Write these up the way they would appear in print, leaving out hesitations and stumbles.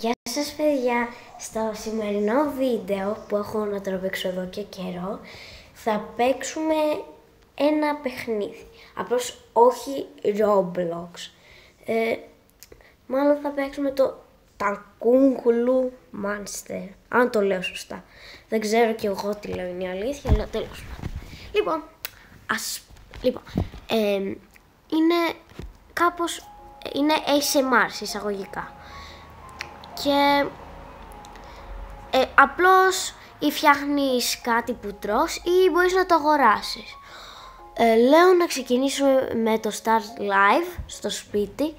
Γεια σας παιδιά, στο σημερινό βίντεο που έχω να το παίξω εδώ και καιρό θα παίξουμε ένα παιχνίδι, απλώς όχι Roblox, μάλλον θα παίξουμε το Τακούγκουλου Monster, αν το λέω σωστά. Δεν ξέρω και εγώ τι λέω, είναι η αλήθεια, αλλά τέλος πάντων. Λοιπόν, είναι κάπως, είναι ASMR εισαγωγικά. Και απλώς ή φτιάχνεις κάτι που τρως ή μπορείς να το αγοράσεις. Λέω να ξεκινήσουμε με το Start Live στο σπίτι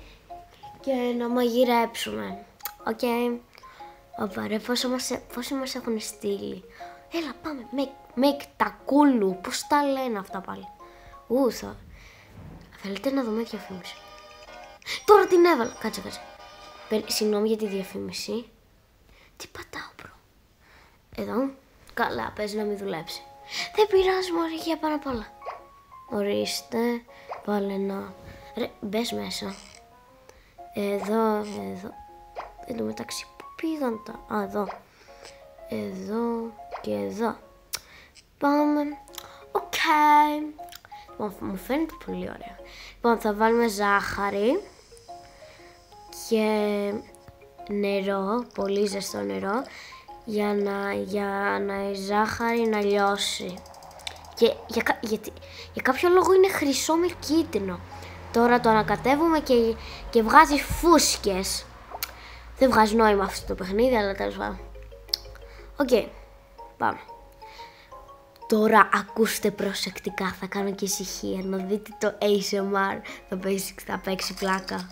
και να μαγειρέψουμε. Οκ. Όπα ρε, πόσοι μας έχουν στείλει. Έλα πάμε, make τακούλου. Πώς τα λένε αυτά πάλι. Θέλετε να δούμε διαφήμιση. Τώρα την έβαλα. Κάτσε. Συγγνώμη για τη διαφήμιση. Τι πατάω, μπρο. Εδώ. Καλά, παίζει να μην δουλέψει. Δεν πειράζει, μωρή, για πάνω απ' όλα. Ορίστε. Βάλε να... Ρε, μπες μέσα. Εδώ. Εν τω μεταξύ, πού πήγαν τα... Α, εδώ. Εδώ και εδώ. Πάμε. Οκ. Μου φαίνεται πολύ ωραία. Λοιπόν, θα βάλουμε ζάχαρη. Και νερό, πολύ ζεστό νερό, για να η ζάχαρη να λιώσει. Και για κάποιο λόγο είναι χρυσό με κίτρινο. Τώρα το ανακατεύουμε και βγάζει φούσκες. Δεν βγάζει νόημα αυτό το παιχνίδι, αλλά τέλος πάντων. Οκ, πάμε. Τώρα ακούστε προσεκτικά, θα κάνω και ησυχία, να δείτε το ASMR, θα παίξει πλάκα.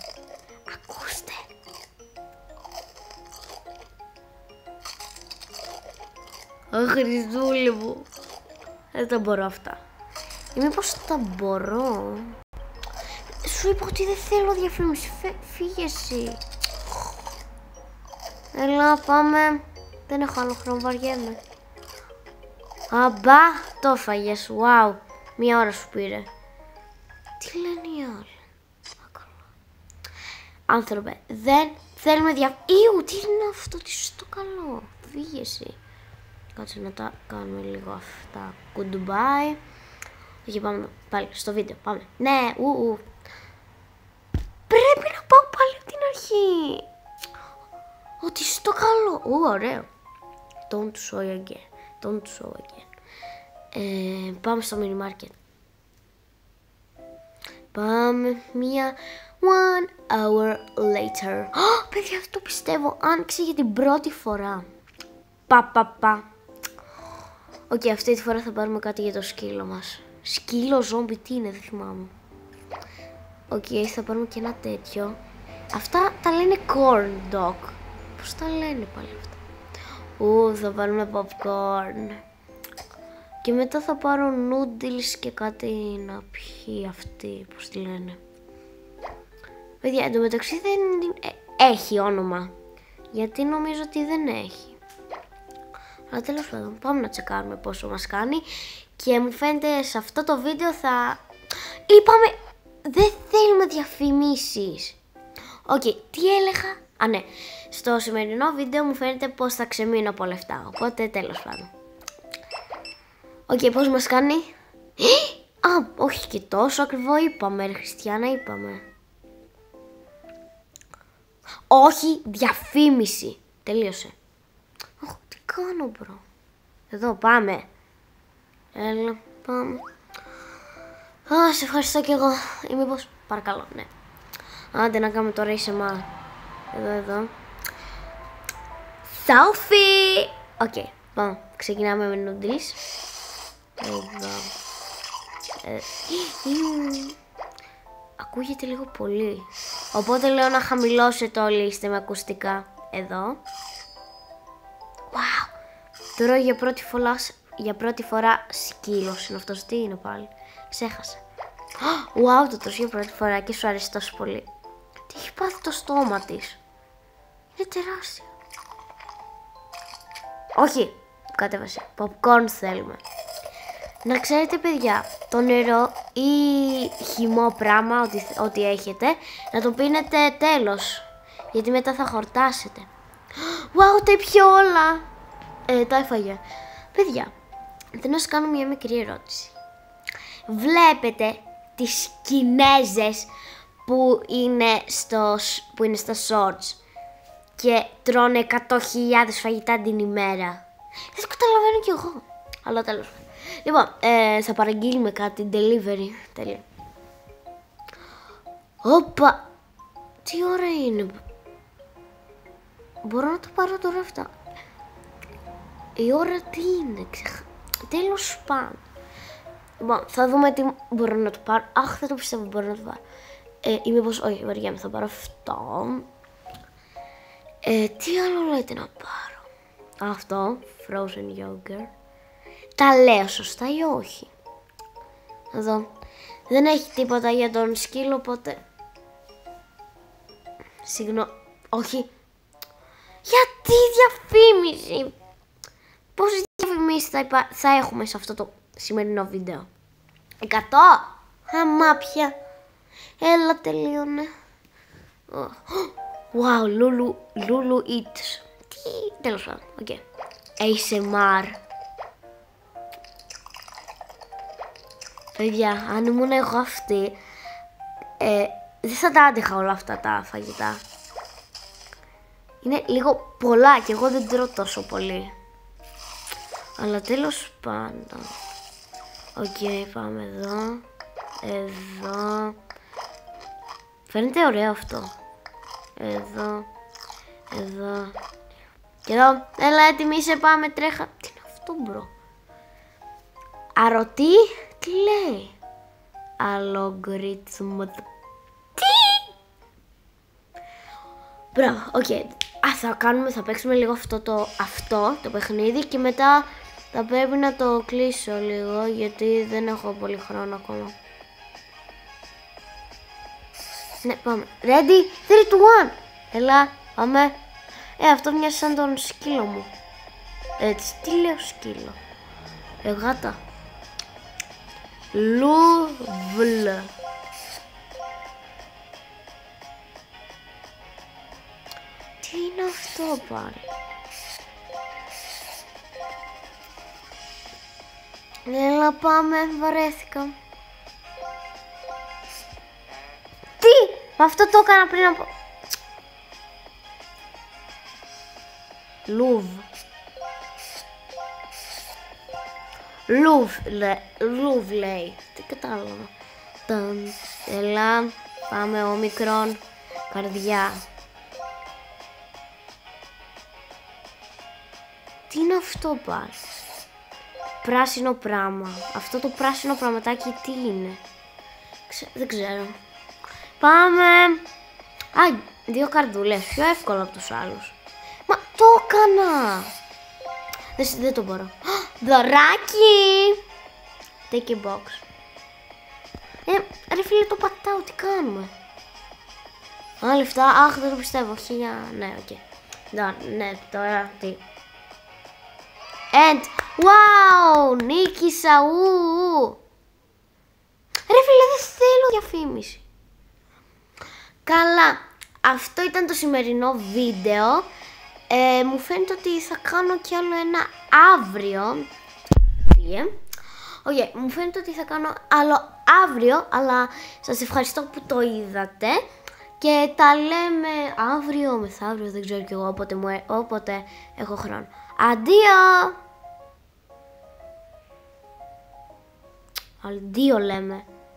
Ακούστε. Χριστούλη μου. Δεν τα μπορώ αυτά. Ή μήπως τα μπορώ. Σου είπα ότι δεν θέλω διαφήμιση. Φύγε εσύ. Έλα πάμε. Δεν έχω άλλο χρόνο, βαριέμαι. Αμπά, το φάγες. Wow. Μία ώρα σου πήρε. Τι λένε οι άλλοι. Άνθρωπε, δεν θέλουμε Ιου, τι είναι αυτό, τι στο καλό. Φύγε εσύ. Κάτσε να τα κάνουμε λίγο αυτά. Goodbye. Και πάμε πάλι στο βίντεο. Πάμε. Ναι, Πρέπει να πάω πάλι από την αρχή. Ότι στο καλό. Ωραίο. Don't show again. Πάμε στο mini market. Πάμε μία 1 hour later. Παιδιά, αυτό το πιστεύω. Άνοιξε για την πρώτη φορά. Οκ, αυτή τη φορά θα πάρουμε κάτι για το σκύλο μας. Σκύλο, ζόμπι, τι είναι, δεν θυμάμαι. Οκ, θα πάρουμε και ένα τέτοιο. Αυτά τα λένε corn dog. Πώς τα λένε πάλι αυτά. Θα πάρουμε popcorn. Και μετά θα πάρω noodles και κάτι να πιει αυτή, πώς τη λένε. Παιδιά, εντωμεταξύ δεν έχει όνομα. Γιατί νομίζω ότι δεν έχει. Αλλά τέλος πάντων, πάμε να τσεκάρουμε πόσο μας κάνει. Και μου φαίνεται σε αυτό το βίντεο θα... Είπαμε, δεν θέλουμε διαφημίσεις. Οκ, τι έλεγα. Α, ναι. Στο σημερινό βίντεο μου φαίνεται πως θα ξεμείνω από λεφτά. Οπότε τέλος πάντων. Οκ, πώς μας κάνει. Όχι και τόσο ακριβό είπαμε, ρε Χριστιανά, είπαμε. Όχι, διαφήμιση. Τελείωσε. Τι κάνω, μπρο. Εδώ, πάμε. Έλα, πάμε. Σε ευχαριστώ κι εγώ. Ή μήπως, παρακαλώ, ναι. Άντε να κάνουμε τώρα ASMR. Εδώ. Selfie! Οκ, πάμε. Ξεκινάμε με noodles. Εδώ. Ακούγεται λίγο πολύ. Οπότε λέω να χαμηλώσετε όλοι, είστε με ακουστικά. Εδώ. Wow. Τώρα για πρώτη φορά σκύλος είναι αυτός. Τι είναι πάλι. Ξέχασα. Wow, το τρώω για πρώτη φορά και σου αρέσει τόσο πολύ. Τι έχει πάθει το στόμα της. Είναι τεράστιο. Όχι. Κατέβασε. Popcorn θέλουμε. Να ξέρετε παιδιά, το νερό ή χυμό πράγμα, ό,τι έχετε, να το πίνετε τέλος. Γιατί μετά θα χορτάσετε. Wow, τα είπε όλα. Τα έφαγε. Παιδιά, θέλω να σας κάνω μια μικρή ερώτηση. Βλέπετε τις Κινέζες που είναι στα shorts και τρώνε 100.000 φαγητά την ημέρα? Δεν το καταλαβαίνω κι εγώ. Αλλά τέλος πάντων. Λοιπόν, θα παραγγείλουμε κάτι, delivery. Τέλεια. Όπα! Τι ώρα είναι? Μπορώ να το πάρω τώρα αυτά? Η ώρα τι είναι? Τέλος πάντων. Λοιπόν, θα δούμε τι μπορώ να το πάρω. Αχ, δεν το πιστεύω μπορώ να το πάρω. Ή μήπως, όχι, βαριέμαι, θα πάρω αυτό. Τι άλλο λέτε να πάρω? Αυτό, frozen yogurt. Τα λέω σωστά ή όχι? Εδώ. Δεν έχει τίποτα για τον σκύλο, οπότε... Συγγνώμη, όχι. Γιατί διαφήμιση? Πόσες διαφημίσεις θα έχουμε σε αυτό το σημερινό βίντεο? 100? Αμάπια. Έλα, τελείωνε. Wow, Lulu Eats. Τι, τέλος πάντων, οκ. ASMR. Παιδιά, αν ήμουν εγώ αυτή, δεν θα τα άντεχα όλα αυτά τα φαγητά. Είναι λίγο πολλά και εγώ δεν τρώω τόσο πολύ. Αλλά τέλος πάντων. Οκ, πάμε εδώ. Εδώ. Φαίνεται ωραίο αυτό. Εδώ. Εδώ. Και εδώ. Έλα, έτοιμη είσαι, πάμε, τρέχα. Τι είναι αυτό, μπρο? Αρωτή, τι λέει? Αλογρίθμο. Τι? Μπράβο, οκ. Θα παίξουμε λίγο αυτό το παιχνίδι και μετά θα πρέπει να το κλείσω λίγο γιατί δεν έχω πολύ χρόνο ακόμα. Ναι, πάμε. Ready, 3, 2, 1. Έλα, πάμε. Αυτό μοιάζει σαν τον σκύλο μου. Έτσι, τι λέω σκύλο? Γάτα. Λουβλ. Τι είναι αυτό πάλι? Έλα, πάμε, βαρέθηκα. Τι! Αυτό το έκανα πριν από... Λουβ λέει. Τι κατάλαβα. Έλα, πάμε όμικρον. Καρδιά. Τι είναι αυτό πάλι? Πράσινο πράγμα. Αυτό το πράσινο πραγματάκι τι είναι? Δεν ξέρω. Πάμε. Α, 2 καρδούλες. Πιο εύκολο από τους άλλους. Μα το έκανα. Δεν το μπορώ. Δωράκι. Take a box. Ρε φίλε, το πατάω. Τι κάνουμε? Α, λεφτά. Αχ, δεν το πιστεύω. 1000. Ναι, οκ. Ναι, τώρα τι? And, wow, νίκησα, Ρε φίλε, δεν θέλω διαφήμιση. Καλά, αυτό ήταν το σημερινό βίντεο. Μου φαίνεται ότι θα κάνω κι άλλο ένα αύριο. Μου φαίνεται ότι θα κάνω άλλο αύριο, αλλά σας ευχαριστώ που το είδατε. Και τα λέμε αύριο, μεθαύριο, δεν ξέρω κι εγώ, όποτε έχω χρόνο. Αντίο! Αντίο λέμε.